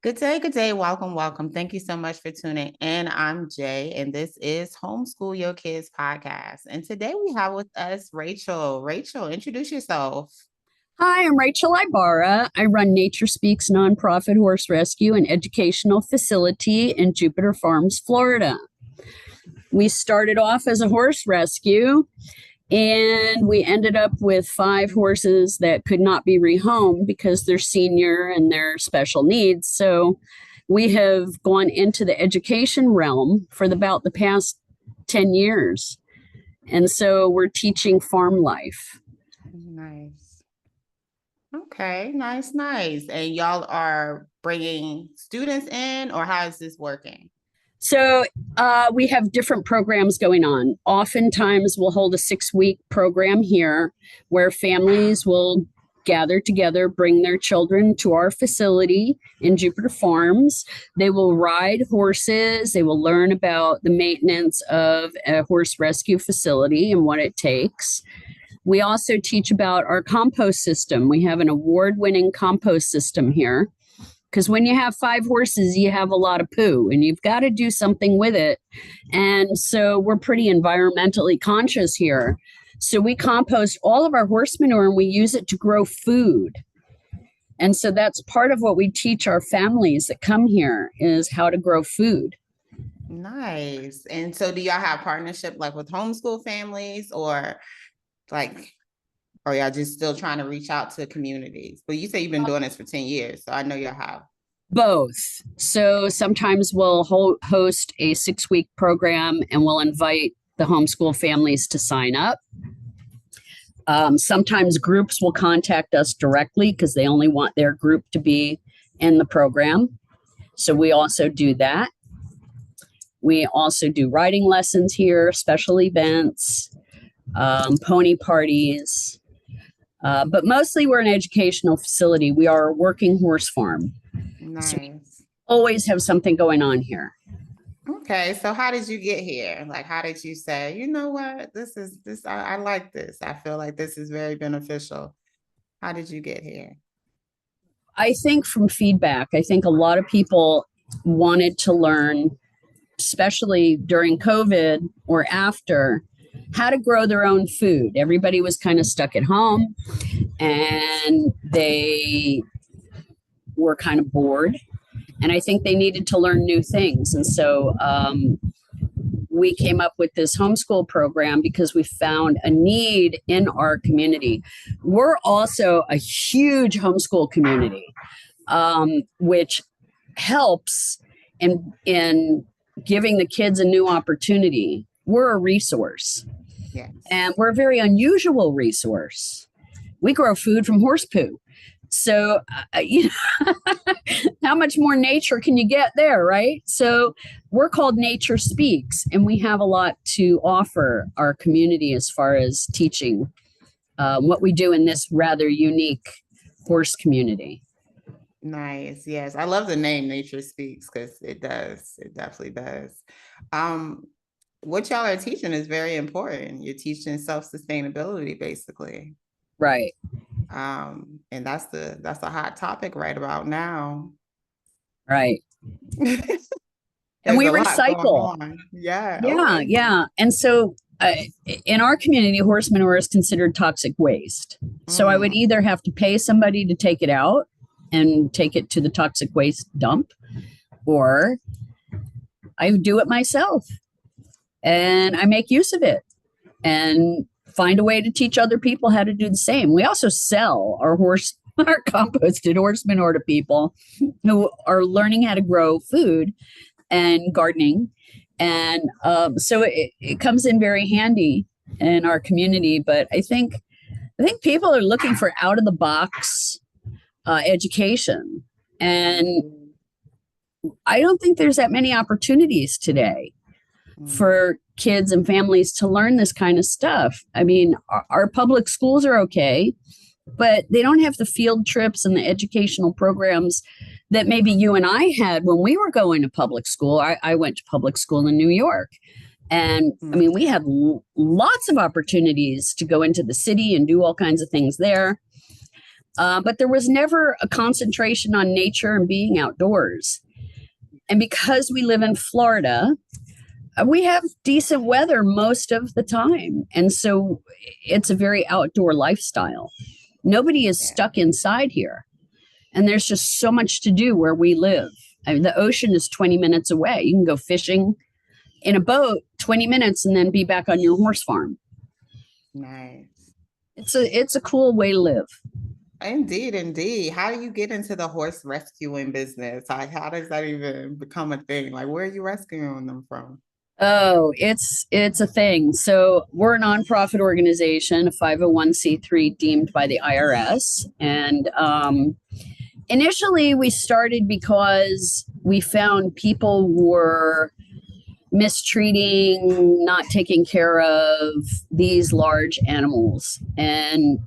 Good day, good day. Welcome, welcome. Thank you so much for tuning in. I'm Jay, and this is Homeschool Your Kids podcast. And today we have with us Rachel. Rachel, introduce yourself. Hi, I'm Rachel Ibarra. I run Nature Speaks nonprofit horse rescue and educational facility in Jupiter Farms, Florida. We started off as a horse rescue and we ended up with 5 horses that could not be rehomed because they're senior and they're special needs. So we have gone into the education realm for about the past 10 years. And so we're teaching farm life. Nice. Okay, nice, nice. And y'all are bringing students in, or how is this working? So we have different programs going on. Oftentimes, we'll hold a 6-week program here where families will gather together, bring their children to our facility in Jupiter Farms. They will ride horses. They will learn about the maintenance of a horse rescue facility and what it takes. We also teach about our compost system. We have an award-winning compost system here. Because when you have 5 horses, you have a lot of poo and you've got to do something with it. And so we're pretty environmentally conscious here. So we compost all of our horse manure and we use it to grow food. And so that's part of what we teach our families that come here is how to grow food. Nice. And so do y'all have partnership like with homeschool families or like or y'all just still trying to reach out to communities? But you say you've been doing this for 10 years, so I know y'all have. Both. So sometimes we'll host a 6-week program and we'll invite the homeschool families to sign up. Sometimes groups will contact us directly because they only want their group to be in the program. So we also do that. We also do riding lessons here, special events, pony parties. But mostly we're an educational facility. We are a working horse farm. Nice. So we always have something going on here. Okay, so how did you get here? Like, how did you say, you know what, I like this. I feel like this is very beneficial. How did you get here? I think from feedback, I think a lot of people wanted to learn, especially during COVID or after, how to grow their own food. Everybody was kind of stuck at home and they were kind of bored. And I think they needed to learn new things. And so we came up with this homeschool program because we found a need in our community. We're also a huge homeschool community, which helps in giving the kids a new opportunity. We're a resource. Yes. And we're a very unusual resource. We grow food from horse poo. So, how much more nature can you get there, right? So we're called Nature Speaks, and we have a lot to offer our community as far as teaching what we do in this rather unique horse community. Nice. Yes. I love the name Nature Speaks because it does. It definitely does. What y'all are teaching is very important. You're teaching self-sustainability, basically. Right. And that's a hot topic right about now. Right. And we recycle. Yeah. Yeah. And so in our community, horse manure is considered toxic waste. So I would either have to pay somebody to take it out and take it to the toxic waste dump, or I do it myself and I make use of it and find a way to teach other people how to do the same. We also sell our composted horse manure to people who are learning how to grow food and gardening. And so it comes in very handy in our community. But I think people are looking for out of the box education. And I don't think there's that many opportunities today for kids and families to learn this kind of stuff. I mean, our public schools are okay, but they don't have the field trips and the educational programs that maybe you and I had when we were going to public school. I went to public school in New York. And I mean, we had lots of opportunities to go into the city and do all kinds of things there. But there was never a concentration on nature and being outdoors. And because we live in Florida, we have decent weather most of the time. And so it's a very outdoor lifestyle. Nobody is Yeah. stuck inside here. And there's just so much to do where we live. I mean, the ocean is 20 minutes away. You can go fishing in a boat 20 minutes and then be back on your horse farm. Nice. It's a cool way to live. Indeed, indeed. How do you get into the horse rescuing business? Like, how does that even become a thing? Like, where are you rescuing them from? Oh, it's a thing. So we're a nonprofit organization, a 501c3 deemed by the IRS. And initially we started because we found people were mistreating, not taking care of these large animals. And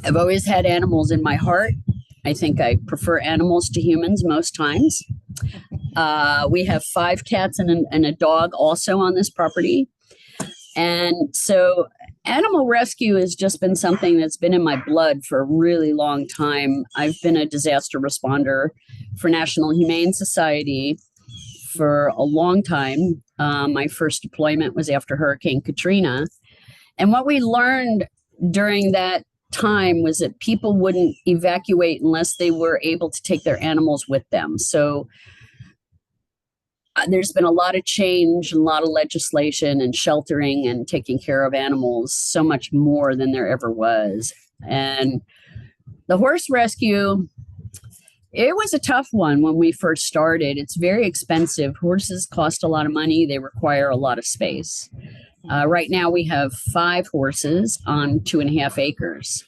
I've always had animals in my heart. I think I prefer animals to humans most times. We have 5 cats and a dog also on this property. And so animal rescue has just been something that's been in my blood for a really long time. I've been a disaster responder for National Humane Society for a long time. My first deployment was after Hurricane Katrina. And what we learned during that time was that people wouldn't evacuate unless they were able to take their animals with them. So there's been a lot of change and a lot of legislation and sheltering and taking care of animals, so much more than there ever was. And the horse rescue, it was a tough one when we first started. It's very expensive. Horses cost a lot of money. They require a lot of space. Right now we have 5 horses on 2.5 acres.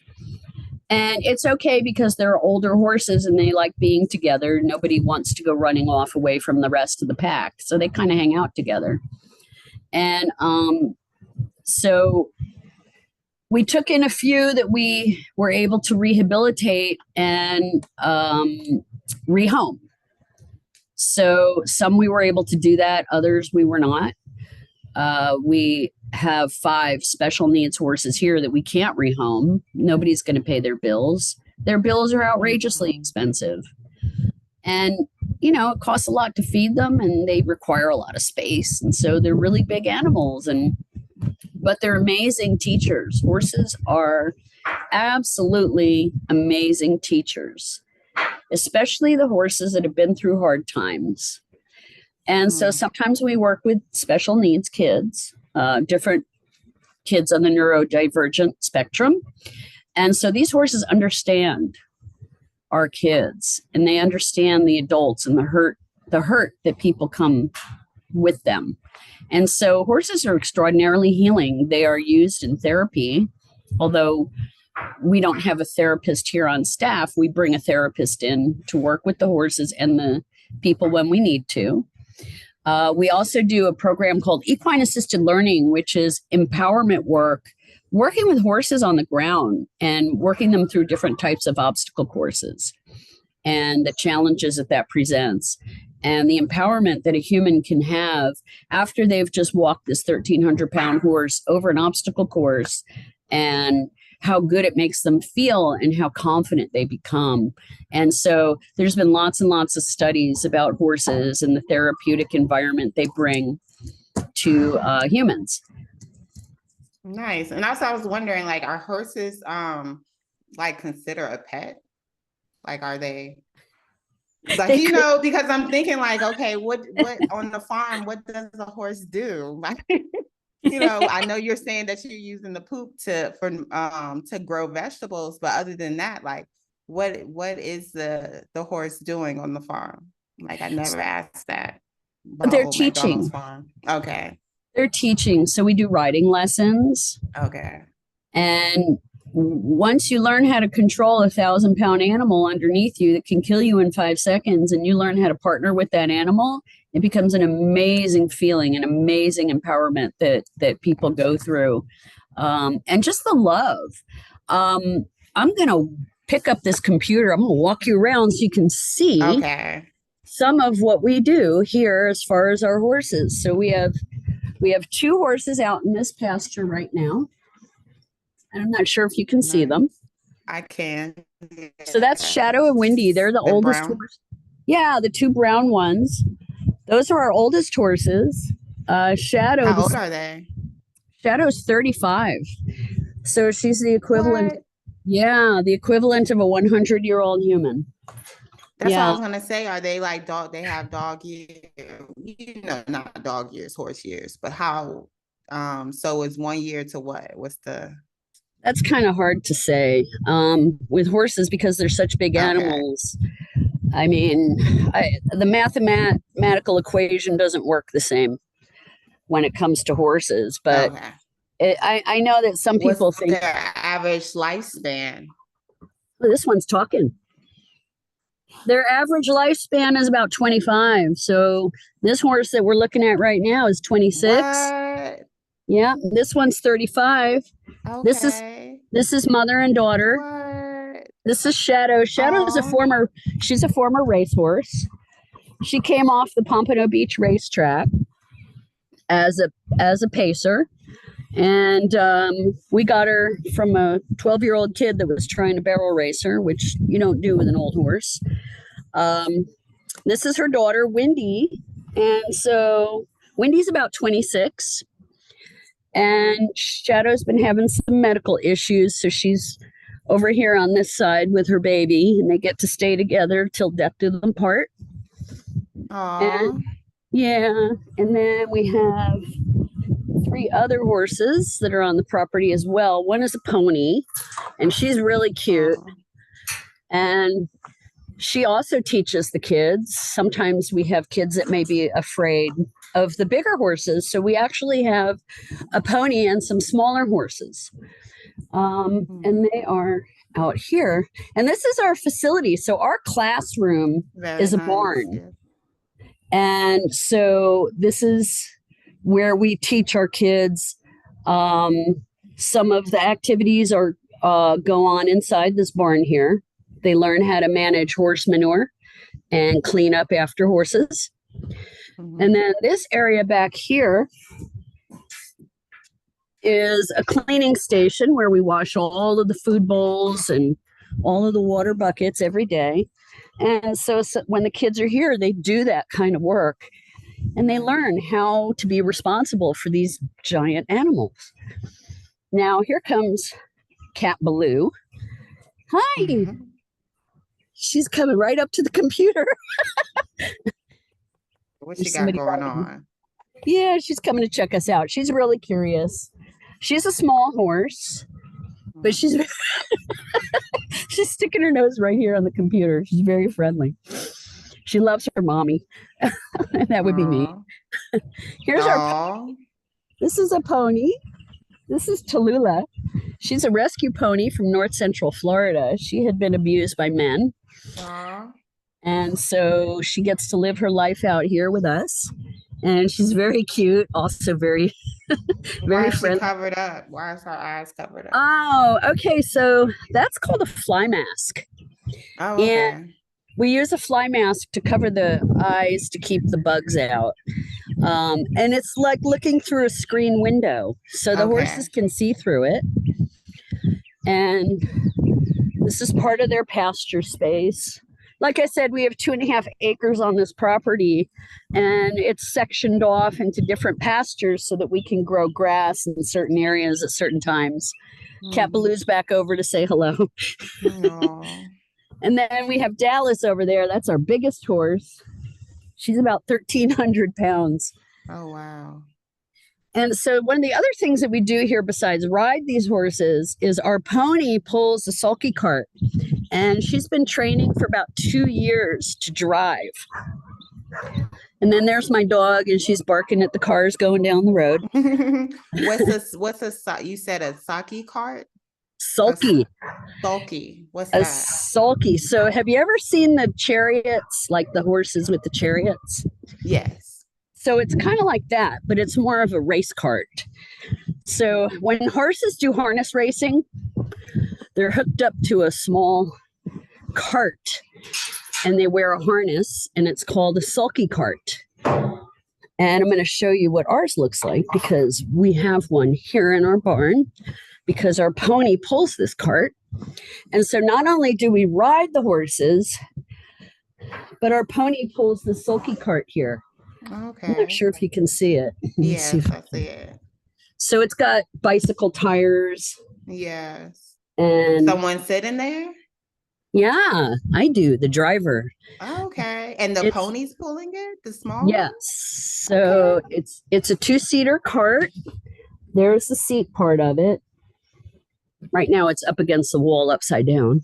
And it's okay because they're older horses and they like being together. Nobody wants to go running off away from the rest of the pack. So they kind of hang out together. And so we took in a few that we were able to rehabilitate and rehome. So some we were able to do that, others we were not. We have 5 special needs horses here that we can't rehome. Nobody's going to pay their bills. Their bills are outrageously expensive. And, you know, it costs a lot to feed them and they require a lot of space. And so they're really big animals, but they're amazing teachers. Horses are absolutely amazing teachers, especially the horses that have been through hard times. And so sometimes we work with special needs kids, different kids on the neurodivergent spectrum. And so these horses understand our kids and they understand the adults and the hurt that people come with them. And so horses are extraordinarily healing. They are used in therapy, although we don't have a therapist here on staff. We bring a therapist in to work with the horses and the people when we need to. We also do a program called Equine Assisted Learning, which is empowerment work, working with horses on the ground and working them through different types of obstacle courses and the challenges that presents and the empowerment that a human can have after they've just walked this 1,300-pound horse over an obstacle course, and how good it makes them feel and how confident they become. And so there's been lots and lots of studies about horses and the therapeutic environment they bring to humans. Nice. And also I was wondering, like, are horses like considered a pet? Like, are they like, you know, because I'm thinking like, okay, what on the farm, what does a horse do? Like, you know, I know you're saying that you're using the poop to grow vegetables, but other than that, like, what is the horse doing on the farm? Like, I never asked that. They're teaching. Farm. Okay. They're teaching. So we do riding lessons. Okay. And once you learn how to control a 1,000-pound animal underneath you that can kill you in 5 seconds, and you learn how to partner with that animal, it becomes an amazing feeling, an amazing empowerment that people go through. And just the love. I'm going to pick up this computer. I'm going to walk you around so you can see some of what we do here as far as our horses. So we have 2 horses out in this pasture right now. And I'm not sure if you can see them. I can. So that's Shadow and Windy. They're the The oldest brown. horse. Yeah, the two brown ones. Those are our oldest horses. Shadow, How old are they? Shadow's 35. So she's the equivalent. What? Yeah, the equivalent of a 100-year-old human. That's what I Yeah, was gonna say. Are they like dog? They have dog years, not dog years, horse years, but how? So it's 1 year to what? What's the that's kind of hard to say with horses because they're such big okay? animals. I mean, the mathematical equation doesn't work the same when it comes to horses, but Okay. I know that some What's people think, their average lifespan? "Oh, this one's talking." Their average lifespan is about 25. So this horse that we're looking at right now is 26. What? Yeah, this one's 35. This is Okay. this is mother and daughter. What? This is Shadow. Shadow is Oh. she's a former racehorse. She came off the Pompano Beach racetrack as a pacer. And we got her from a 12-year-old kid that was trying to barrel race her, which you don't do with an old horse. Um, this is her daughter, Windy. And so Windy's about 26. And Shadow's been having some medical issues. So she's over here on this side with her baby, and they get to stay together till death do them part. Oh. And yeah, and then we have 3 other horses that are on the property as well. One is a pony, and she's really cute. And she also teaches the kids. Sometimes we have kids that may be afraid of the bigger horses. So we actually have a pony and some smaller horses. And they are out here. And this is our facility. So our classroom Very is a nice. barn. Yeah. And so this is where we teach our kids. Some of the activities are go on inside this barn here. They learn how to manage horse manure and clean up after horses. And then this area back here is a cleaning station where we wash all of the food bowls and all of the water buckets every day. And so when the kids are here, they do that kind of work and they learn how to be responsible for these giant animals. Now, here comes Cat Baloo. Hi. She's coming right up to the computer. What she got going on? Yeah, she's coming to check us out. She's really curious. She's a small horse, but she's sticking her nose right here on the computer. She's very friendly. She loves her mommy. That would be me. Here's our. This is a pony. This is Tallulah. She's a rescue pony from North Central Florida. She had been abused by men. And so she gets to live her life out here with us. And she's very cute, also very, very friendly. Covered up? Why is her eyes covered up? Oh, okay. So that's called a fly mask. Oh, okay. And we use a fly mask to cover the eyes to keep the bugs out. And it's like looking through a screen window. So the horses can see through it. And this is part of their pasture space. Like I said, we have 2.5 acres on this property, and it's sectioned off into different pastures so that we can grow grass in certain areas at certain times. Cat Baloo's back over to say hello. And then we have Dallas over there. That's our biggest horse. She's about 1,300 pounds. Oh, wow. And so one of the other things that we do here besides ride these horses is our pony pulls a sulky cart. And she's been training for about 2 years to drive. And then there's my dog, and she's barking at the cars going down the road. You said a sake cart? Sulky. Sulky. What's that? Sulky. So have you ever seen the chariots, like the horses with the chariots? Yes. So it's kind of like that, but it's more of a race cart. So when horses do harness racing, they're hooked up to a small cart and they wear a harness, and it's called a sulky cart. And I'm going to show you what ours looks like because we have one here in our barn. because our pony pulls this cart. And so not only do we ride the horses, but our pony pulls the sulky cart here. I'm not Okay. sure if you can see it. Let me see Yes, if I see it. so it's got bicycle tires Yes. and Someone sitting there? yeah, I do, the driver. Okay. And the It's pony's pulling it, the small yes. one? So Okay. it's a two-seater cart. There's the seat part of it. Right now it's up against the wall upside down.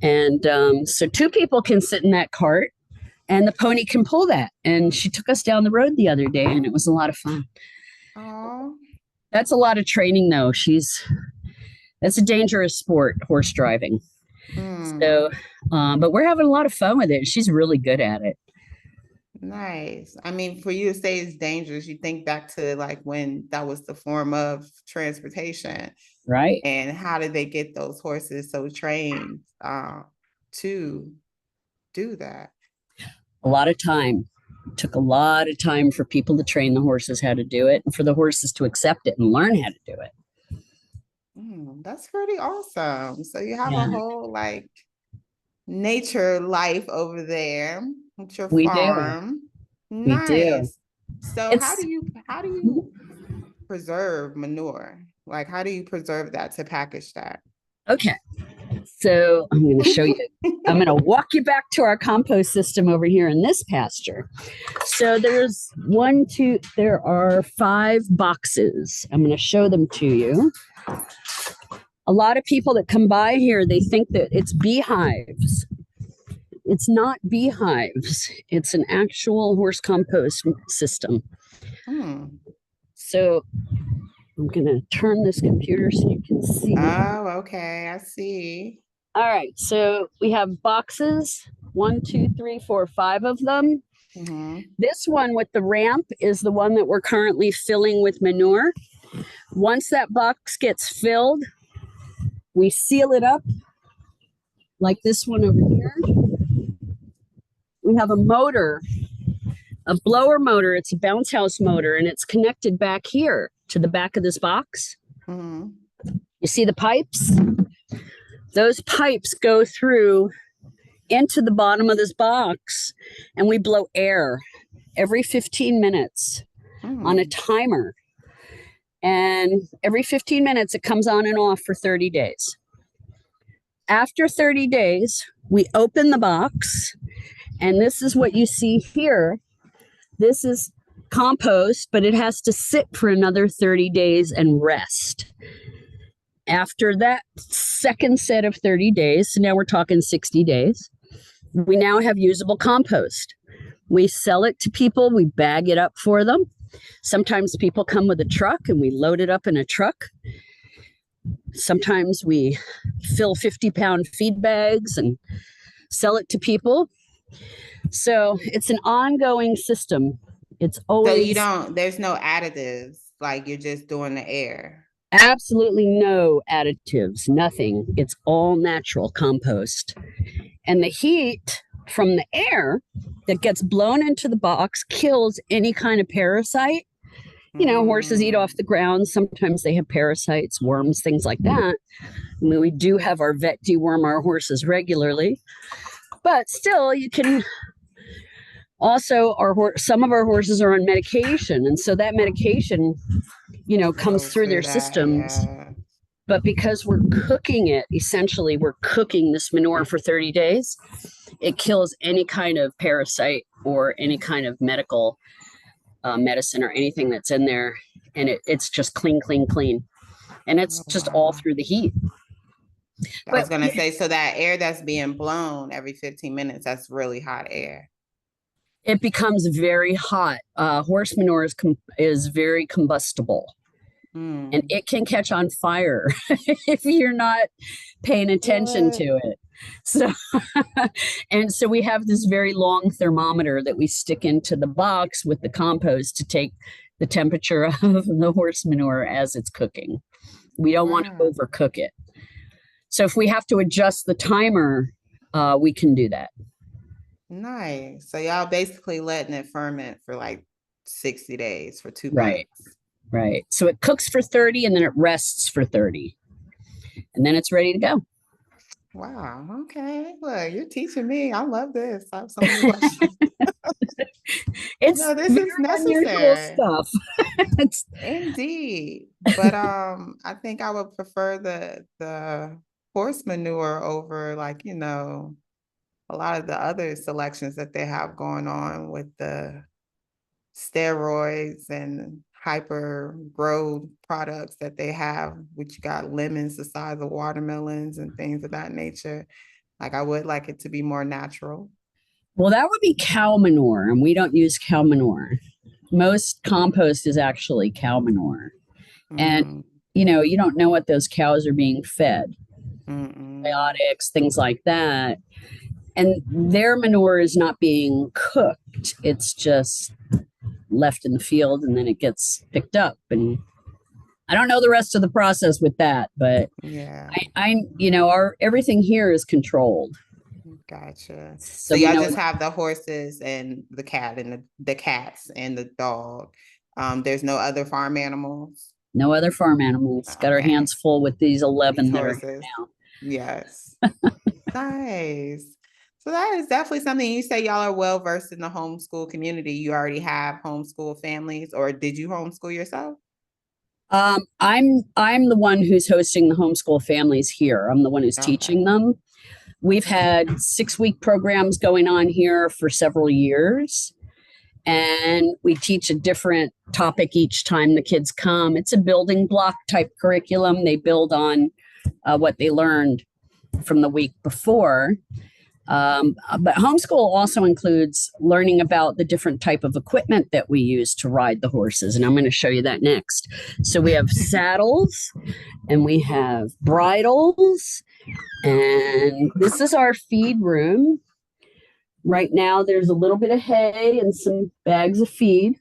And so two people can sit in that cart and the pony can pull that. And she took us down the road the other day and it was a lot of fun. Oh. That's a lot of training though. That's a dangerous sport, horse driving. So, but we're having a lot of fun with it. She's really good at it. Nice. I mean, for you to say it's dangerous, you think back to like when that was the form of transportation, Right. and how did they get those horses so trained to do that? A lot of time. It took a lot of time for people to train the horses how to do it and for the horses to accept it and learn how to do it. That's pretty awesome. So you have a Yeah, whole like nature life over there with your we do. farm. We do. Nice. So It's how do you preserve manure? Like how do you preserve that to package that? okay. So I'm going to show you. I'm going to walk you back to our compost system over here in this pasture. So there are 5 boxes. I'm going to show them to you. A lot of people that come by here, they think that it's beehives. It's not beehives. It's an actual horse compost system. So I'm going to turn this computer so you can see. Oh, okay. I see. All right. So we have boxes, 1, 2, 3, 4, 5 of them. This one with the ramp is the one that we're currently filling with manure. Once that box gets filled, we seal it up like this one over here. We have a motor, a blower motor. It's a bounce house motor, and it's connected back here to the back of this box. You see the pipes? Those pipes go through into the bottom of this box, and we blow air every 15 minutes on a timer. And every 15 minutes, it comes on and off for 30 days. After 30 days, we open the box, and this is what you see here. This is compost, but it has to sit for another 30 days and rest. After that second set of 30 days, so now we're talking 60 days, we now have usable compost. We sell it to people, we bag it up for them. Sometimes people come with a truck and we load it up in a truck. Sometimes we fill 50-pound feed bags and sell it to people. So it's an ongoing system. It's always. So there's no additives, like you're just doing the air. Absolutely no additives, nothing. It's all natural compost. And the heat from the air that gets blown into the box kills any kind of parasite. You know, horses eat off the ground. Sometimes they have parasites, worms, things like that. I mean, we do have our vet deworm our horses regularly. But still, you can also, some of our horses are on medication. And so that medication, comes through their systems. Yeah. But because we're cooking it, essentially, we're cooking this manure for 30 days, it kills any kind of parasite or any kind of medical medicine or anything that's in there. And it's just clean, clean, clean. And it's just all through the heat. I was going to say, so that air that's being blown every 15 minutes, that's really hot air. It becomes very hot. Horse manure is very combustible. And it can catch on fire if you're not paying attention to it. So, and so we have this very long thermometer that we stick into the box with the compost to take the temperature of the horse manure as it's cooking. We don't want to overcook it. So if we have to adjust the timer, we can do that. Nice. So y'all basically letting it ferment for like 60 days for 2 Right. months. Right. So it cooks for 30 and then it rests for 30. And then it's ready to go. Wow. Okay. Look, you're teaching me. I love this. I have so many questions. It's No, this very is unusual necessary. stuff. It's Indeed. But I think I would prefer the horse manure over like, a lot of the other selections that they have going on with the steroids and hyper grow products that they have, which you got lemons the size of watermelons and things of that nature. Like I would like it to be more natural. well, that would be cow manure, and we don't use cow manure. Most compost is actually cow manure. And Mm, you don't know what those cows are being fed, mm-mm. biotics, things like that. And their manure is not being cooked. It's just left in the field and then it gets picked up. And I don't know the rest of the process with that, but Yeah, our everything here is controlled. gotcha. So So we y'all know just have the horses and the cat and the cats and the dog. There's no other farm animals. no other farm animals. Got our Okay. hands full with these These 11 that are here horses. now. Yes. Nice. So that is definitely something you say y'all are well versed in the homeschool community. You already have homeschool families, or did you homeschool yourself? I'm the one who's hosting the homeschool families here. I'm the one who's Okay. teaching them. We've had 6-week programs going on here for several years, and we teach a different topic each time the kids come. It's a building block type curriculum. They build on what they learned from the week before. But homeschool also includes learning about the different type of equipment that we use to ride the horses. And I'm going to show you that next. So we have saddles and we have bridles. And this is our feed room. Right now, there's a little bit of hay and some bags of feed.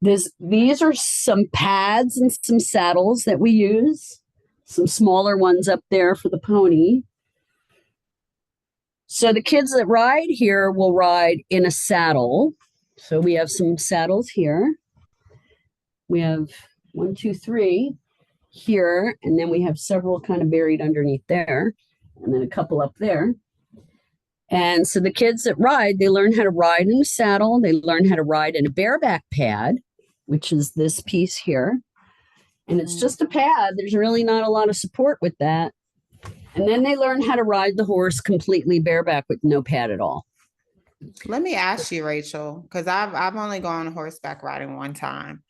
These are some pads and some saddles that we use. Some smaller ones up there for the pony. So the kids that ride here will ride in a saddle. So we have some saddles here. We have 1, 2, 3 here, and then we have several kind of buried underneath there, and then a couple up there. And so the kids that ride, they learn how to ride in a saddle. They learn how to ride in a bareback pad, which is this piece here. And it's just a pad. There's really not a lot of support with that. And then they learn how to ride the horse completely bareback with no pad at all. Let me ask you, Rachel, because I've only gone horseback riding one time.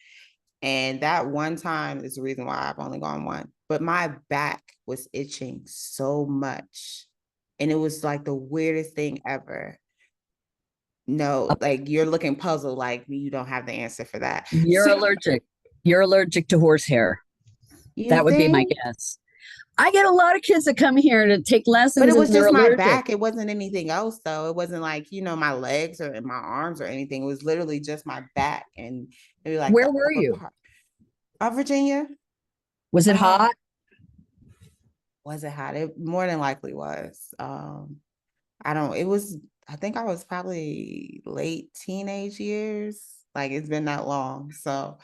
And that one time is the reason why I've only gone one. But my back was itching so much. And it was like the weirdest thing ever. No, like you're looking puzzled, like you don't have the answer for that. You're So, allergic. You're allergic to horsehair. you That would be my think? guess. I get a lot of kids that come here to take But lessons it and was they're just my allergic. back. It wasn't anything else, though. It wasn't like, my legs or my arms or anything. It was literally just my back and maybe like Where the were upper you? part. Virginia. Was it Uh, hot? was it hot? It more than likely was. It was, I think I was probably late teenage years. Like it's been that long. So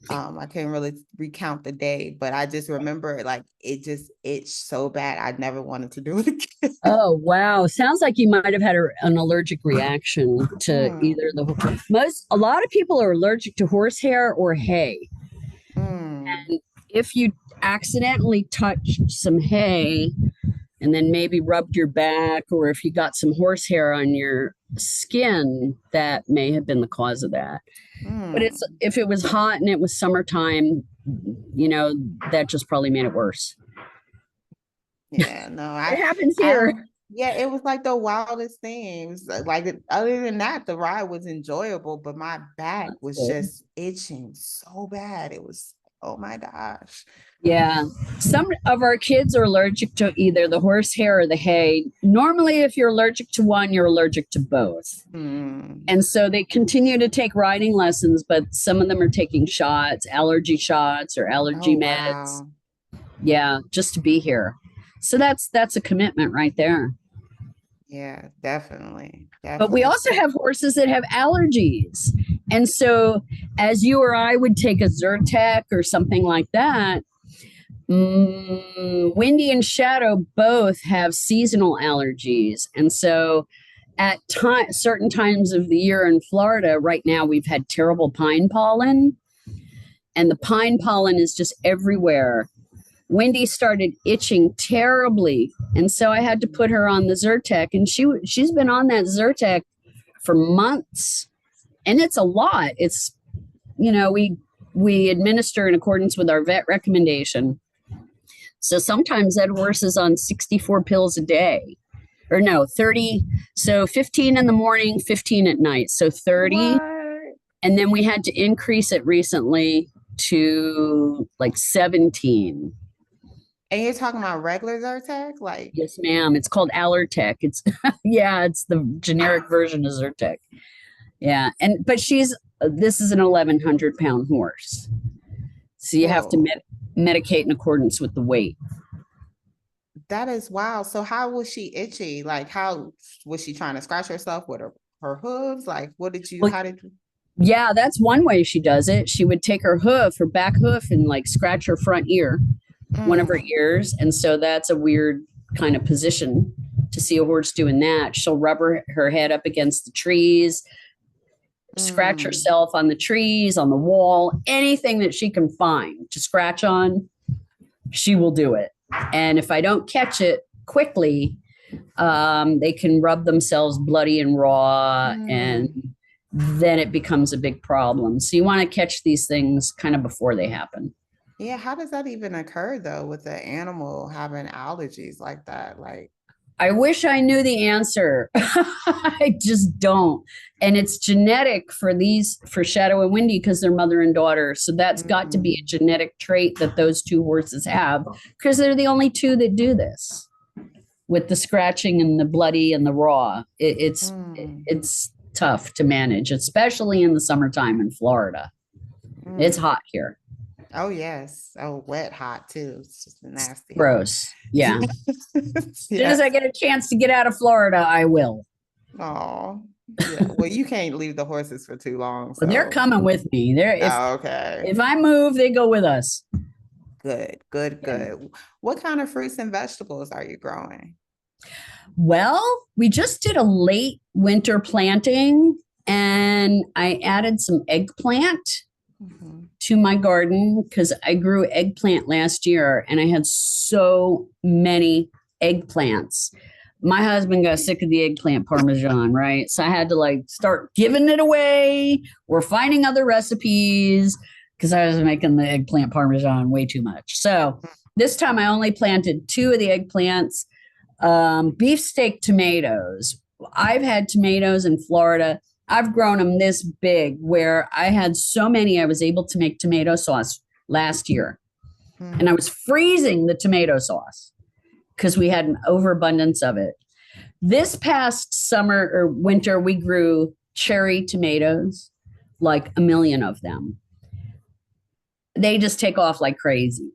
I can't really recount the day, but I just remember like it just itched so bad. I never wanted to do it again. Oh, wow. Sounds like you might have had an allergic reaction to either a lot of people are allergic to horsehair or hay. And if you accidentally touched some hay and then maybe rubbed your back, or if you got some horsehair on your skin, that may have been the cause of that. But if it was hot and it was summertime, that just probably made it worse. Yeah, no, It happens here. Yeah, it was like the wildest things. Like other than that, the ride was enjoyable, but my back was just itching so bad. It was, oh my gosh. Yeah. Some of our kids are allergic to either the horsehair or the hay. Normally, if you're allergic to one, you're allergic to both. And so they continue to take riding lessons, but some of them are taking allergy shots or allergy meds. Wow. Yeah, just to be here. So that's a commitment right there. Yeah, definitely. But we also have horses that have allergies. And so as you or I would take a Zyrtec or something like that, Wendy and Shadow both have seasonal allergies. And so at certain times of the year in Florida, right now, we've had terrible pine pollen, and the pine pollen is just everywhere. Wendy started itching terribly, and so I had to put her on the Zyrtec, and she's been on that Zyrtec for months, and it's a lot. It's, we administer in accordance with our vet recommendation. So sometimes that horse is on 64 pills a day, or no, 30. So 15 in the morning, 15 at night. So 30. What? And then we had to increase it recently to like 17. And you're talking about regular Zyrtec? Like, Yes, ma'am. It's called Allertec. It's it's the generic version of Zyrtec. Yeah. But this is an 1,100-pound horse. So you have to medicate in accordance with the weight. That is wild. So how was she itchy? Like, how was she trying to scratch herself with her hooves? Like, how did you? Yeah, that's one way she does it. She would take her back hoof, and like scratch her front ear, one of her ears. And so that's a weird kind of position to see a horse doing that. She'll rub her head up against the trees, scratch herself on the trees, on the wall, anything that she can find to scratch on, she will do it. And if I don't catch it quickly, they can rub themselves bloody and raw, and then it becomes a big problem. So you want to catch these things kind of before they happen. Yeah, how does that even occur though, with the animal having allergies like that? Like, I wish I knew the answer. I just don't. And it's genetic for Shadow and Wendy, because they're mother and daughter. So that's got to be a genetic trait that those two horses have, because they're the only two that do this with the scratching and the bloody and the raw. It's tough to manage, especially in the summertime in Florida. It's hot here. Oh, yes. Oh, wet, hot too. It's just nasty. Gross. Yeah. As soon as I get a chance to get out of Florida, I will. Oh, yeah. Well, you can't leave the horses for too long. So. Well, they're coming with me. Okay. If I move, they go with us. Good. What kind of fruits and vegetables are you growing? Well, we just did a late winter planting, and I added some eggplant to my garden, because I grew eggplant last year and I had so many eggplants. My husband got sick of the eggplant parmesan, right? So I had to start giving it away. We're finding other recipes, because I was making the eggplant parmesan way too much. So this time I only planted 2 of the eggplants. Beefsteak tomatoes. I've had tomatoes in Florida. I've grown them this big, where I had so many I was able to make tomato sauce last year. And I was freezing the tomato sauce because we had an overabundance of it. This past summer or winter, we grew cherry tomatoes, like a million of them. They just take off like crazy.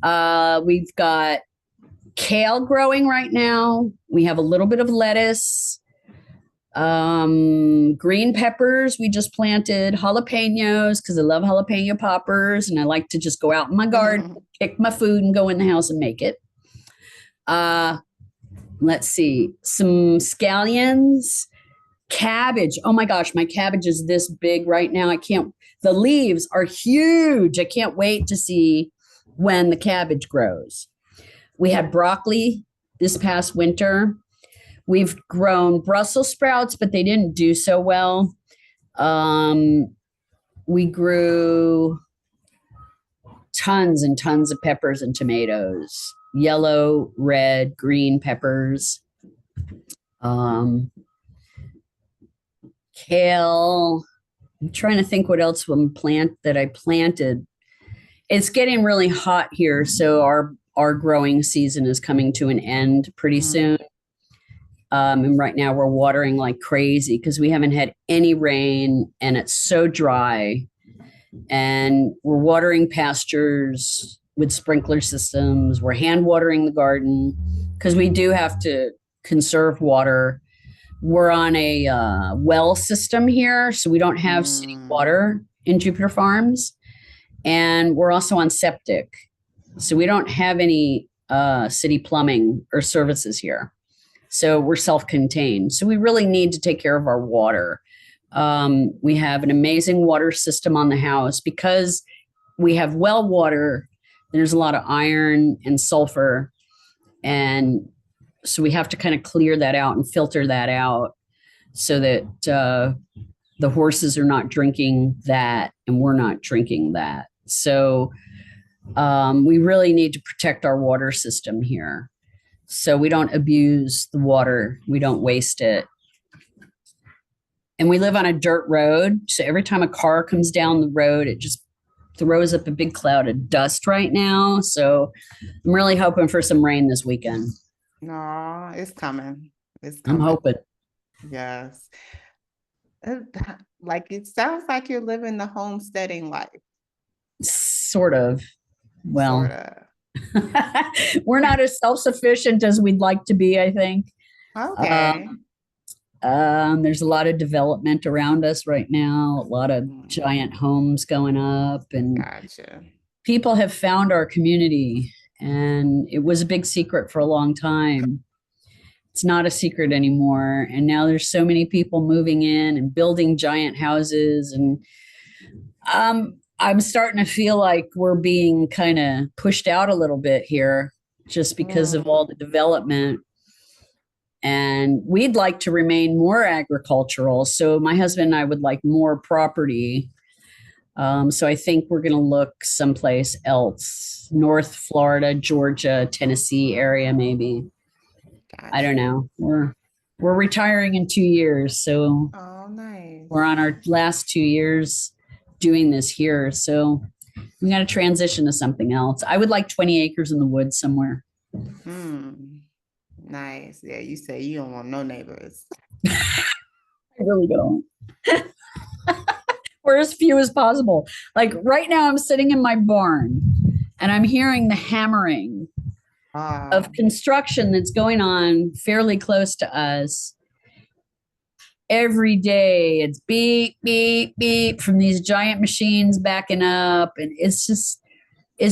We've got kale growing right now. We have a little bit of lettuce. Green peppers, we just planted jalapenos, because I love jalapeno poppers, and I like to just go out in my garden, pick my food, and go in the house and make it. Let's see, some scallions, cabbage. Oh my gosh, my cabbage is this big right now. The leaves are huge. I can't wait to see when the cabbage grows. We had broccoli this past winter. We've grown Brussels sprouts, but they didn't do so well. We grew tons and tons of peppers and tomatoes, yellow, red, green peppers, kale. I'm trying to think what else that I planted. It's getting really hot here, so our growing season is coming to an end pretty soon. And right now we're watering like crazy, because we haven't had any rain and it's so dry. And we're watering pastures with sprinkler systems. We're hand watering the garden, because we do have to conserve water. We're on a well system here, so we don't have city Mm, water in Jupiter Farms. And we're also on septic. So we don't have any city plumbing or services here. So we're self contained. So we really need to take care of our water. We have an amazing water system on the house because we have well water. There's a lot of iron and sulfur. And so we have to kind of clear that out and filter that out so that the horses are not drinking that and we're not drinking that. So we really need to protect our water system here. So we don't abuse the water, we don't waste it. And we live on a dirt road. So every time a car comes down the road, it just throws up a big cloud of dust right now. So I'm really hoping for some rain this weekend. no, it's coming. It's I'm coming. hoping. Yes. Uh, Like it sounds like you're living the homesteading life, Sort of. Well, sort of. we're not as self-sufficient as we'd like to be, I think. Okay. There's a lot of development around us right now, a lot of Mm, giant homes going up, and gotcha. people have found our community. And it was a big secret for a long time. It's not a secret anymore. And now there's so many people moving in and building giant houses. And I'm starting to feel like we're being kind of pushed out a little bit here just because of all Mm, the development. And we'd like to remain more agricultural. So my husband and I would like more property. So I think we're going to look someplace else, North Florida, Georgia, Tennessee area, maybe. I don't gotcha. know. We're retiring in 2 years, so Oh, nice. we're on our last 2 years doing this here. So we got to transition to something else. I would like 20 acres in the woods somewhere. Hmm. Nice. Yeah, you say you don't want no neighbors. I really don't. Or as few as possible. Like right now, I'm sitting in my barn and I'm hearing the hammering Ah, of construction that's going on fairly close to us. Every day it's beep, beep, beep from these giant machines backing up. And it's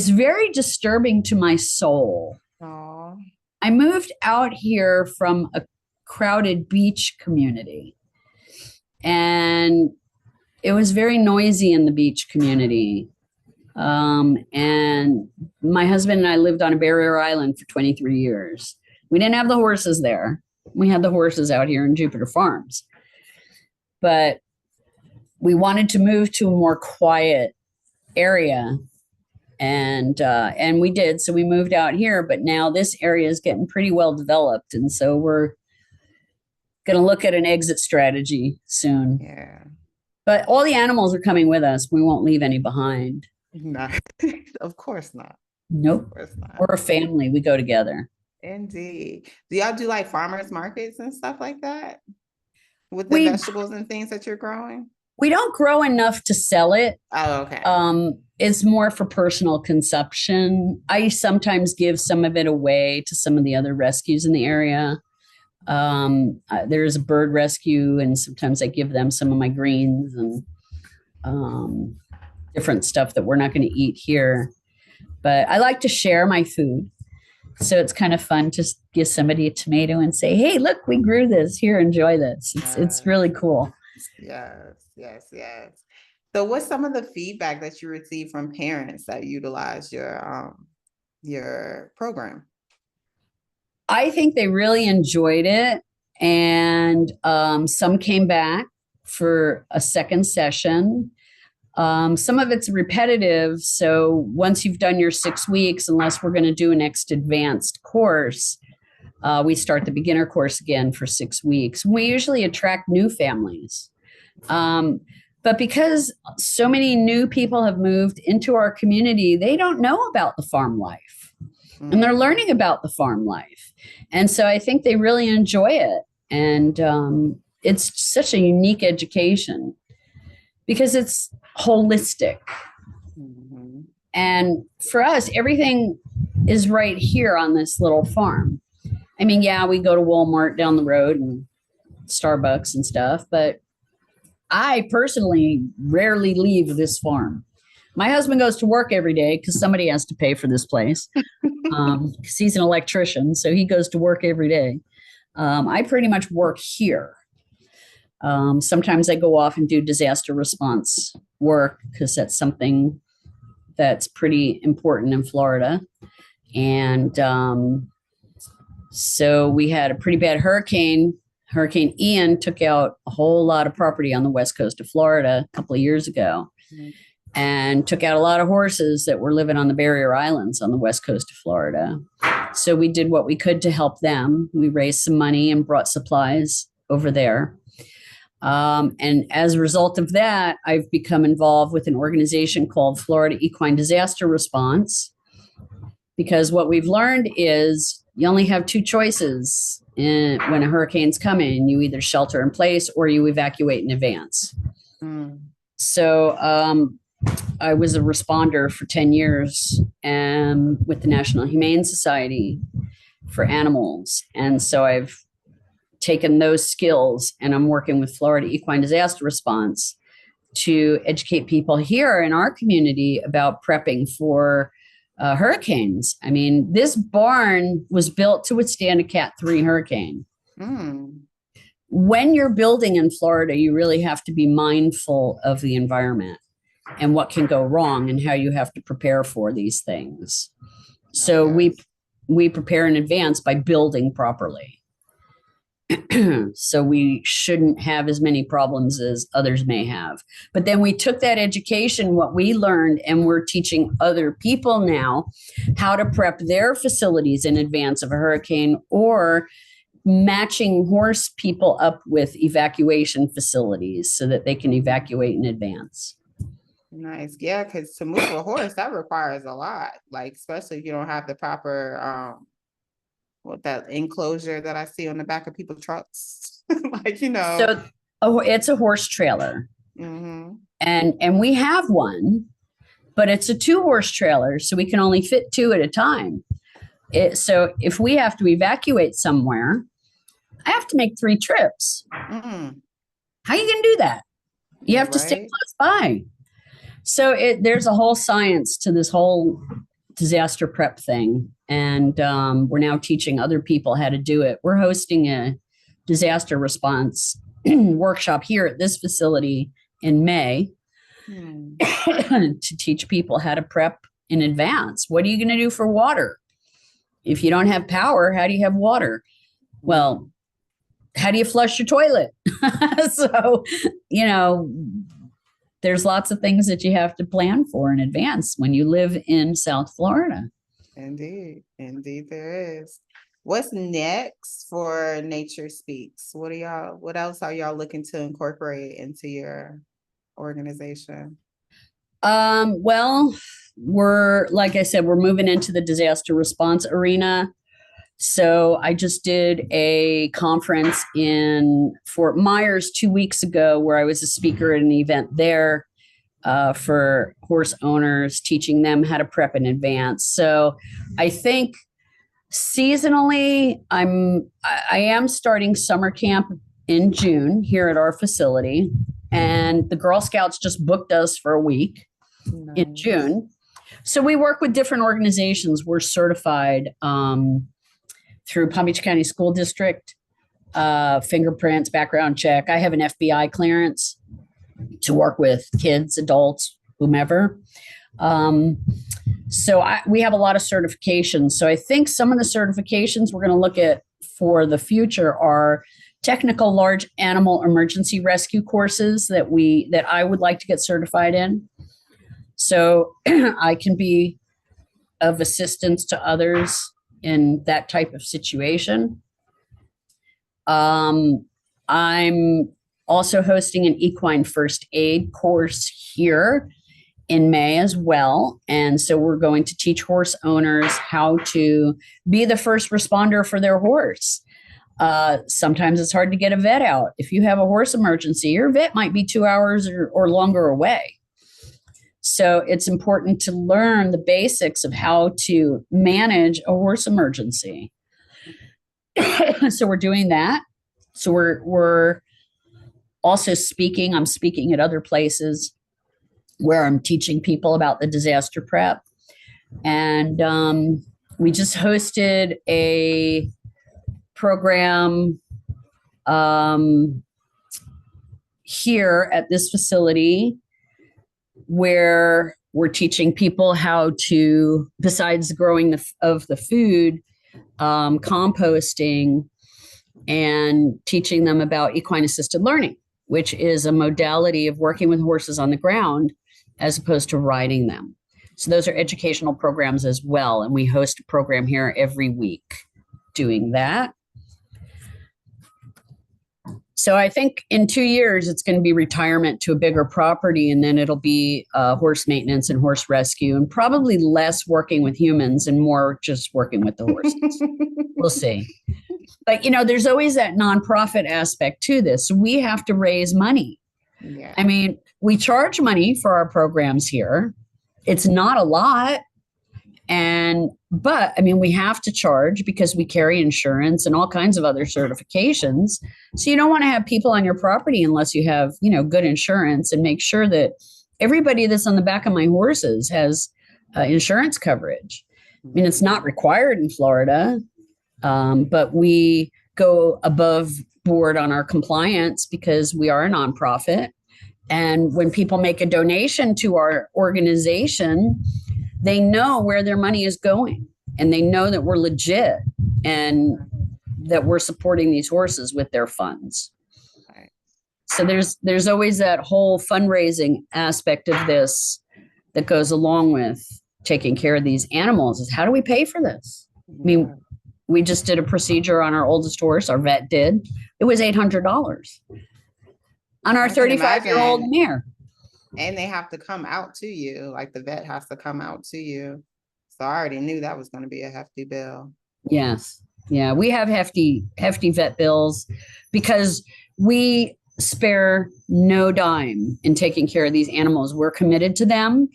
very disturbing to my soul. oh, I moved out here from a crowded beach community, and it was very noisy in the beach community. And my husband and I lived on a barrier island for 23 years. We didn't have the horses there. We had the horses out here in Jupiter Farms. But we wanted to move to a more quiet area, and we did. So we moved out here, but now this area is getting pretty well developed, and so we're going to look at an exit strategy soon. yeah. But all the animals are coming with us. We won't leave any behind. No, of course not. Nope. Of course not. We're a family. We go together. Indeed. Do y'all do like farmers markets and stuff like that with the We vegetables and things that you're growing? we don't grow enough to sell it. Oh, okay. It's more for personal consumption. I sometimes give some of it away to some of the other rescues in the area. There's a bird rescue, and sometimes I give them some of my greens and different stuff that we're not going to eat here. But I like to share my food. So it's kind of fun to give somebody a tomato and say, hey, look, we grew this. Here, enjoy this. It's really cool. Yes, yes, yes. So what's some of the feedback that you receive from parents that utilize your program? I think they really enjoyed it. And some came back for a second session. Some of it's repetitive. So once you've done your 6 weeks, unless we're going to do a next advanced course, we start the beginner course again for 6 weeks. We usually attract new families. But because so many new people have moved into our community, they don't know about the farm life, and they're learning about the farm life. And so I think they really enjoy it. And it's such a unique education because it's holistic. Mhm. And for us, everything is right here on this little farm. I mean, yeah, we go to Walmart down the road and Starbucks and stuff. But I personally rarely leave this farm. My husband goes to work every day because somebody has to pay for this place. Because he's an electrician, so he goes to work every day. I pretty much work here. Sometimes I go off and do disaster response work because that's something that's pretty important in Florida. And so we had a pretty bad hurricane. Hurricane Ian took out a whole lot of property on the west coast of Florida a couple of years ago, and took out a lot of horses that were living on the barrier islands on the west coast of Florida. So we did what we could to help them. We raised some money and brought supplies over there. And as a result of that, I've become involved with an organization called Florida Equine Disaster Response, because what we've learned is you only have two choices when a hurricane's coming. You either shelter in place or you evacuate in advance. So I was a responder for 10 years with the National Humane Society for animals. And so I've taken those skills and I'm working with Florida Equine Disaster Response to educate people here in our community about prepping for hurricanes. I mean, this barn was built to withstand a Cat 3 hurricane. When you're building in Florida, you really have to be mindful of the environment and what can go wrong and how you have to prepare for these things. So we prepare in advance by building properly. So we shouldn't have as many problems as others may have. But then we took that education, what we learned, and we're teaching other people now how to prep their facilities in advance of a hurricane, or matching horse people up with evacuation facilities so that they can evacuate in advance. Nice. Yeah, because to move a horse, that requires a lot, like, especially if you don't have the proper what that enclosure that I see on the back of people's trucks. Like, you know. So it's a horse trailer. And we have one, but it's a 2-horse trailer, so we can only fit 2 at a time. So if we have to evacuate somewhere, I have to make 3 trips. How are you going to do that? You have to stay close by. So there's a whole science to this whole disaster prep thing. And we're now teaching other people how to do it. We're hosting a disaster response workshop here at this facility in May to teach people how to prep in advance. What are you going to do for water? If you don't have power, how do you have water? Well, how do you flush your toilet? So, you know, there's lots of things that you have to plan for in advance when you live in South Florida. Indeed. Indeed, there is. What's next for Nature Speaks? What else are y'all looking to incorporate into your organization? Well, like I said, we're moving into the disaster response arena. So I just did a conference in Fort Myers 2 weeks ago where I was a speaker at an event there for horse owners, teaching them how to prep in advance. So I think seasonally, I am starting summer camp in June here at our facility, and the Girl Scouts just booked us for a week in June. So we work with different organizations. We're certified through Palm Beach County School District, fingerprints, background check. I have an FBI clearance to work with kids, adults, whomever. So we have a lot of certifications. So I think some of the certifications we're going to look at for the future are technical large animal emergency rescue courses that I would like to get certified in. So I can be of assistance to others in that type of situation. I'm also hosting an equine first aid course here in May as well. And so we're going to teach horse owners how to be the first responder for their horse. Sometimes it's hard to get a vet out. If you have a horse emergency, your vet might be 2 hours or longer away. So it's important to learn the basics of how to manage a horse emergency. So we're doing that. So we're also speaking. I'm speaking at other places where I'm teaching people about the disaster prep. And we just hosted a program here at this facility where we're teaching people how to, besides growing of the food, composting, and teaching them about equine assisted learning, which is a modality of working with horses on the ground as opposed to riding them. So those are educational programs as well. And we host a program here every week doing that. So I think in 2 years, it's going to be retirement to a bigger property, and then it'll be horse maintenance and horse rescue, and probably less working with humans and more just working with the horses. We'll see. But, you know, there's always that nonprofit aspect to this. We have to raise money. Yeah. I mean, we charge money for our programs here. It's not a lot. But I mean, we have to charge because we carry insurance and all kinds of other certifications. So you don't want to have people on your property unless you have, you know, good insurance, and make sure that everybody that's on the back of my horses has insurance coverage. I mean, it's not required in Florida, but we go above board on our compliance because we are a nonprofit. And when people make a donation to our organization, they know where their money is going, and they know that we're legit and that we're supporting these horses with their funds. Right. So there's always that whole fundraising aspect of this that goes along with taking care of these animals, is how do we pay for this? I mean, we just did a procedure on our oldest horse, our vet did. It was $800 on our 35-year-old mare. And they have to come out to you, like the vet has to come out to you. So I already knew that was going to be a hefty bill. Yes. Yeah, we have hefty vet bills because we spare no dime in taking care of these animals. We're committed to them.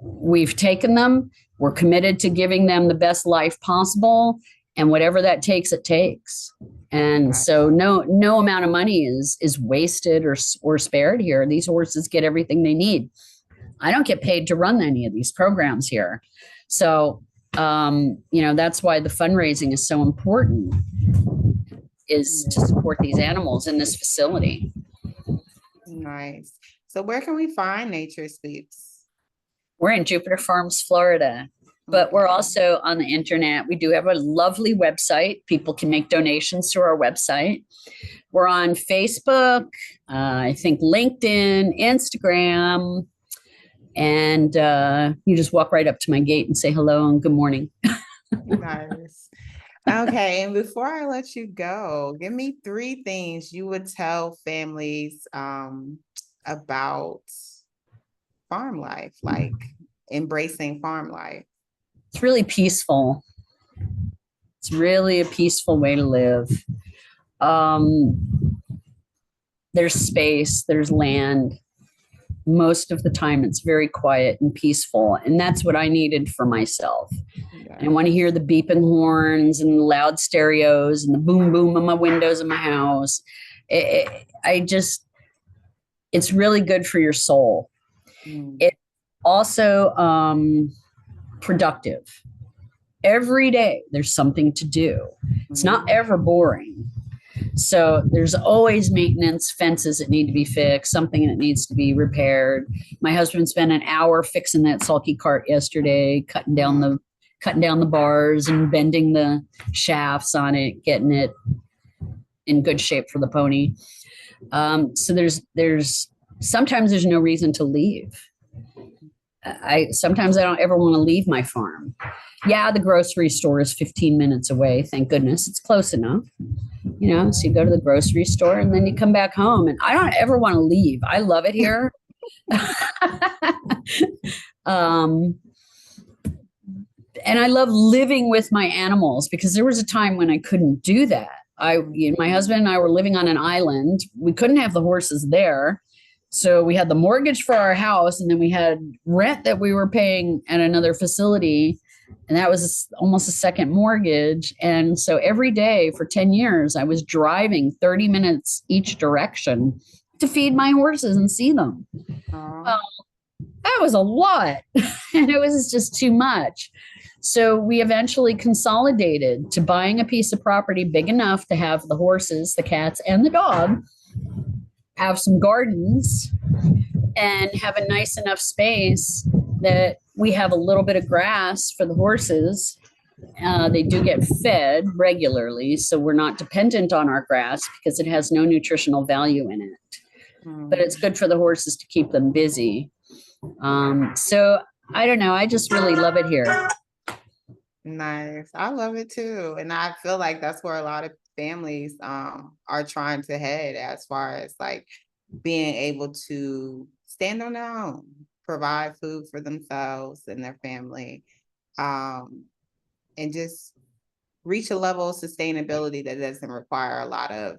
We've taken them. We're committed to giving them the best life possible. And whatever that takes, it takes. And so no amount of money is wasted or spared here. These horses get everything they need. I don't get paid to run any of these programs here. So, you know, that's why the fundraising is so important, is to support these animals in this facility. Nice. So where can we find Nature Speaks? We're in Jupiter Farms, Florida. But we're also on the internet. We do have a lovely website. People can make donations through our website. We're on Facebook, I think LinkedIn, Instagram, and you just walk right up to my gate and say hello and good morning. Nice. Okay, and before I let you go, give me 3 things you would tell families about farm life, like embracing farm life. It's really peaceful. It's really a peaceful way to live. There's space, there's land. Most of the time it's very quiet and peaceful. And that's what I needed for myself. Yeah. I want to hear the beeping horns and the loud stereos and the boom, boom on my windows of my house. It's really good for your soul. It's also, productive. Every day there's something to do. It's not ever boring. So there's always maintenance, fences that need to be fixed, something that needs to be repaired. My husband spent an hour fixing that sulky cart yesterday, cutting down the bars and bending the shafts on it, getting it in good shape for the pony. So there's sometimes there's no reason to leave. Sometimes I don't ever want to leave my farm. Yeah, the grocery store is 15 minutes away. Thank goodness it's close enough. You know, so you go to the grocery store and then you come back home, and I don't ever want to leave. I love it here. And I love living with my animals, because there was a time when I couldn't do that. My husband and I were living on an island. We couldn't have the horses there. So we had the mortgage for our house, and then we had rent that we were paying at another facility. And that was almost a second mortgage. And so every day for 10 years, I was driving 30 minutes each direction to feed my horses and see them. Oh, Well, that was a lot. And it was just too much. So we eventually consolidated to buying a piece of property big enough to have the horses, the cats, and the dog, have some gardens, and have a nice enough space that we have a little bit of grass for the horses. They do get fed regularly, so we're not dependent on our grass because it has no nutritional value in it. But it's good for the horses to keep them busy. So I don't know. I just really love it here. nice. I love it too. And I feel like that's where a lot of families are trying to head as far as like being able to stand on their own, provide food for themselves and their family, and just reach a level of sustainability that doesn't require a lot of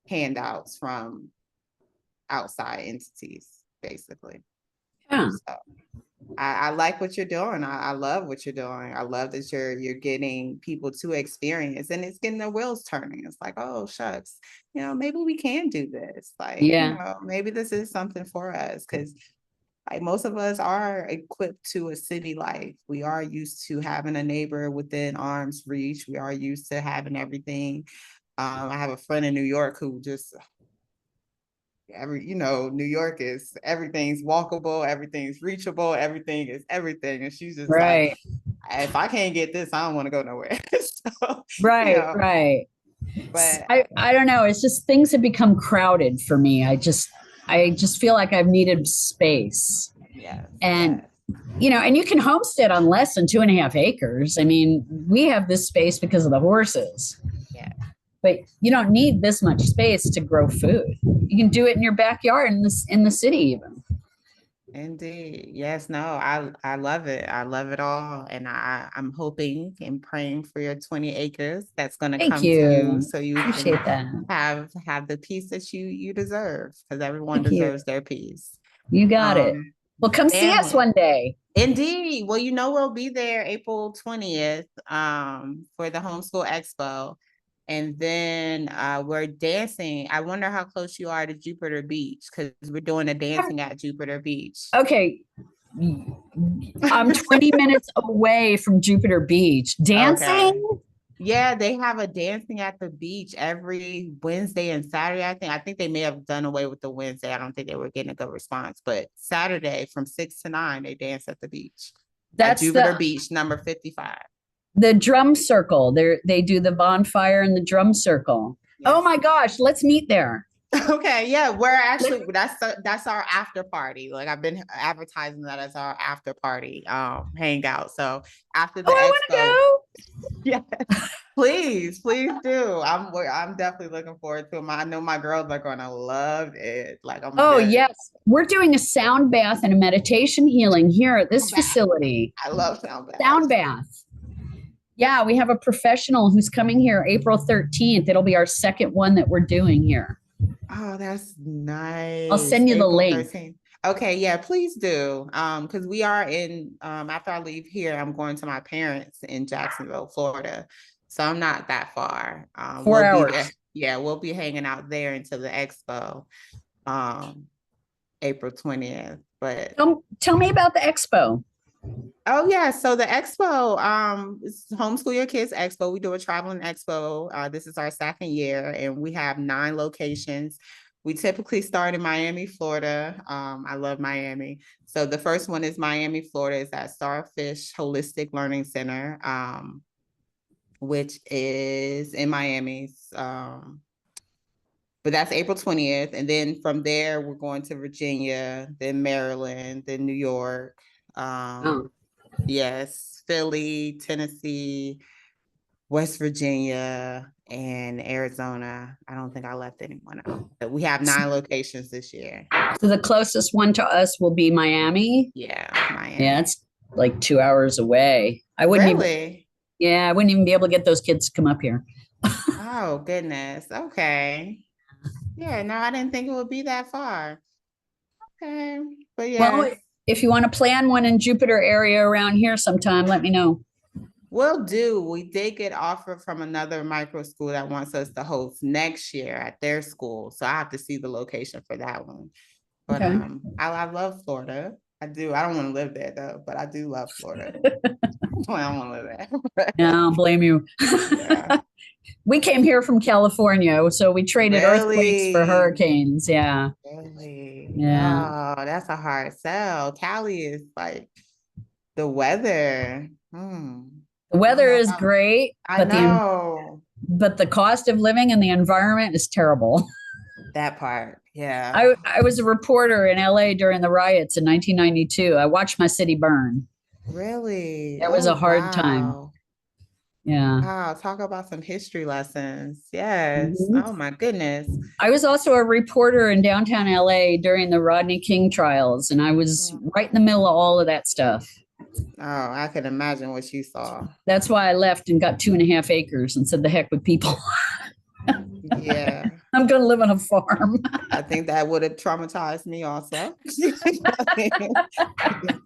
handouts from outside entities, basically. Yeah. So I like what you're doing. I love what you're doing. I love that you're getting people to experience, and it's getting their wheels turning. It's like, oh shucks, maybe we can do this. Like, Yeah. maybe this is something for us, because like most of us are equipped to a city life. We are used to having a neighbor within arm's reach. We are used to having everything. I have a friend in New York who just New York is everything's walkable, everything's reachable, everything is everything. And she's just like, Right. if I can't get this, I don't want to go nowhere. So, Right. Right. but I don't know. It's just things have become crowded for me. I just feel like I've needed space. yes, And yes. and you can homestead on less than 2.5 acres. I mean, we have this space because of the horses, Yeah. but you don't need this much space to grow food. You can do it in your backyard in the city even. Indeed. Yes, no, I love it. I love it all. And I'm hoping and praying for your 20 acres that's gonna Thank come to you you. so you can Appreciate that. have the peace that you deserve, because everyone Thank you. deserves their peace. You got it. Um, Well, come see us family. one day. Indeed. Well, we'll be there April 20th for the Homeschool Expo. And then we're dancing. I wonder how close you are to Jupiter Beach, because we're doing a dancing at Jupiter Beach. Okay. I'm 20 minutes away from Jupiter Beach. Okay. Dancing? Yeah, they have a dancing at the beach every Wednesday and Saturday. I think they may have done away with the Wednesday. I don't think they were getting a good response, but Saturday from 6 to 9, they dance at the beach at That's Jupiter Beach, number 55. the drum circle. They do the bonfire in the drum circle. Oh Yes. my gosh, let's meet there. Okay, yeah, we're actually that's our after party. Like I've been advertising that as our after party hangout. So after the Oh, I want to expo, go. yeah, please do. I'm definitely looking forward to them. I know my girls are gonna love it. Like I'm Oh, very yes. We're doing a sound bath and a meditation healing here at this bath. facility. I love sound Sound baths. bath. Yeah, we have a professional who's coming here April 13th. It'll be our second one that we're doing here. Oh, that's nice. I'll send you the April link. 13th. Okay, yeah, please do. Because we are in after I leave here, I'm going to my parents in Jacksonville, Florida. So I'm not that far. 4 We'll be hours. there. Yeah, we'll be hanging out there until the expo, April 20th. But Tell me about the expo. oh yeah, so the expo, it's Homeschool Your Kids Expo. We do a traveling expo. This is our second year, and we have 9 locations. We typically start in Miami, Florida. I love Miami. So the first one is Miami, Florida. It's at Starfish Holistic Learning Center, which is in Miami. But that's April 20th. And then from there, we're going to Virginia, then Maryland, then New York. Oh. Yes, Philly, Tennessee, West Virginia, and Arizona. I don't think I left anyone out. But we have 9 locations this year. So the closest one to us will be Miami. Yeah, Miami. Yeah, it's like 2 hours away. I wouldn't even. Really? Yeah, I wouldn't even be able to get those kids to come up here. Oh, goodness. Okay. Yeah, no, I didn't think it would be that far. Okay. But Well, yes. if you want to plan one in Jupiter area around here sometime, let me know. Will do. We did get offered from another micro school that wants us to host next year at their school. So I have to see the location for that one. But Okay. I love Florida. I do. I don't want to live there though, but I do love Florida. I don't want to live there. Yeah, I don't blame you. Yeah. We came here from California, so we traded earthquakes for Really? hurricanes. Yeah. Really? Yeah. Oh, that's a hard sell. Cali is like the weather. The I don't weather know is about, great, I but know the cost of living and the environment is terrible. that part. Yeah. I was a reporter in LA during the riots in 1992. I watched my city burn. Really? It was Oh, a hard time. wow. Yeah. Wow. Talk about some history lessons. Yes. Mhm. Oh my goodness. I was also a reporter in downtown LA during the Rodney King trials, and I was Oh, right in the middle of all of that stuff. I can imagine what you saw. That's why I left and got 2.5 acres and said, the heck with people. Yeah. I'm going to live on a farm. I think that would have traumatized me also.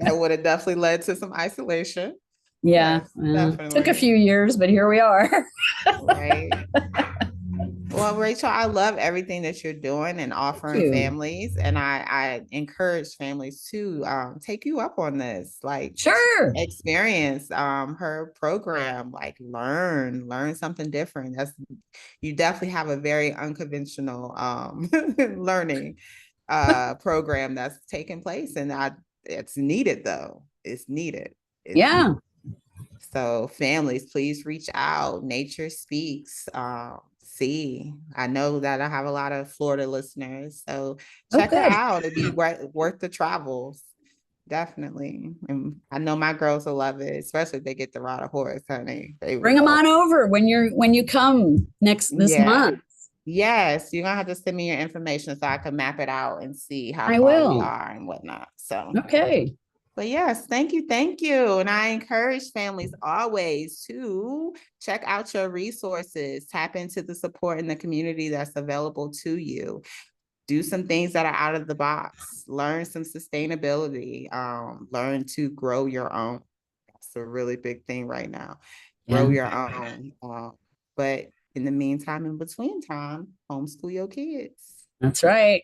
That would have definitely led to some isolation. Yeah. Yes, Took a definitely. few years, but here we are. Right. Well, Rachel, I love everything that you're doing and Thank offering you. families, and I encourage families to take you up on this, like Sure. experience her program, like learn something different. That's you definitely have a very unconventional learning program that's taking place, and it's needed though. It's needed. It's Yeah. so families, please reach out. Nature speaks. See, I know that I have a lot of Florida listeners, so Oh, check her good. out. It'd be worth the travels. Definitely. And I know my girls will love it, especially if they get to ride a horse, honey. They Bring them will. on over when you come this Yeah. month. Yes. You're gonna have to send me your information so I can map it out and see how I far we will. are and whatnot. So Okay. but yes, thank you, thank you. And I encourage families always to check out your resources, tap into the support in the community that's available to you. Do some things that are out of the box, learn some sustainability, learn to grow your own. That's a really big thing right now. Grow Yeah. your own. But in the meantime, in between time, homeschool your kids. That's right.